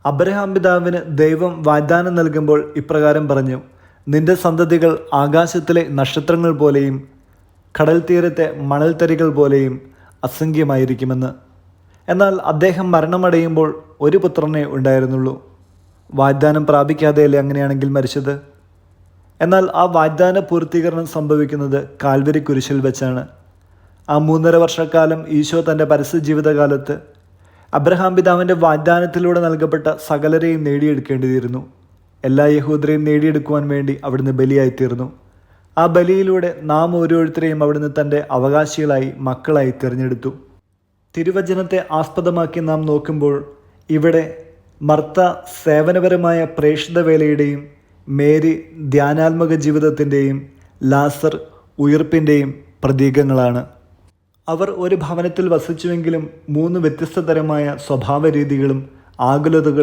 Abraham പിതാവിന് ദൈവം വാഗ്ദാനം നൽകുമ്പോൾ ഇപ്രകാരം പറഞ്ഞു: നിന്റെ സന്തതികൾ ആകാശത്തിലെ നക്ഷത്രങ്ങൾ പോലെയും കടൽ തീരത്തെ മണൽത്തരികൾ പോലെയും അസംഖ്യമായിരിക്കുമെന്ന്. എന്നാൽ അദ്ദേഹം മരണമടയുമ്പോൾ ഒരു പുത്രനെ ഉണ്ടായിരുന്നുള്ളൂ. വാഗ്ദാനം പ്രാപിക്കാതെയല്ലേ അങ്ങനെയാണെങ്കിൽ മരിച്ചത്? എന്നാൽ ആ വാഗ്ദാന പൂർത്തീകരണം സംഭവിക്കുന്നത് കാൽവരി കുരിശിൽ വെച്ചാണ്. ആ 3.5 വർഷക്കാലം ഈശോ തൻ്റെ പരസ്യ ജീവിതകാലത്ത് അബ്രഹാം പിതാവിൻ്റെ വാഗ്ദാനത്തിലൂടെ നൽകപ്പെട്ട സകലരെയും നേടിയെടുക്കേണ്ടിയിരുന്നു. എല്ലാ യഹൂദരെയും നേടിയെടുക്കുവാൻ വേണ്ടി അവിടുന്ന് ബലിയായിത്തീർന്നു. ആ ബലിയിലൂടെ നാം ഓരോരുത്തരെയും അവിടുന്ന് തൻ്റെ അവകാശികളായി, മക്കളായി തിരഞ്ഞെടുത്തു. തിരുവചനത്തെ ആസ്പദമാക്കി നാം നോക്കുമ്പോൾ ഇവിടെ മർത്ത സേവനപരമായ പ്രേക്ഷിത വേലയുടെയും, മേരി ധ്യാനാത്മക ജീവിതത്തിൻ്റെയും, ലാസർ ഉയിർപ്പിൻ്റെയും പ്രതീകങ്ങളാണ്. അവർ ഒരു ഭവനത്തിൽ വസിച്ചുവെങ്കിലും 3 വ്യത്യസ്ത തരമായ സ്വഭാവ രീതികളും ആകുലതകളും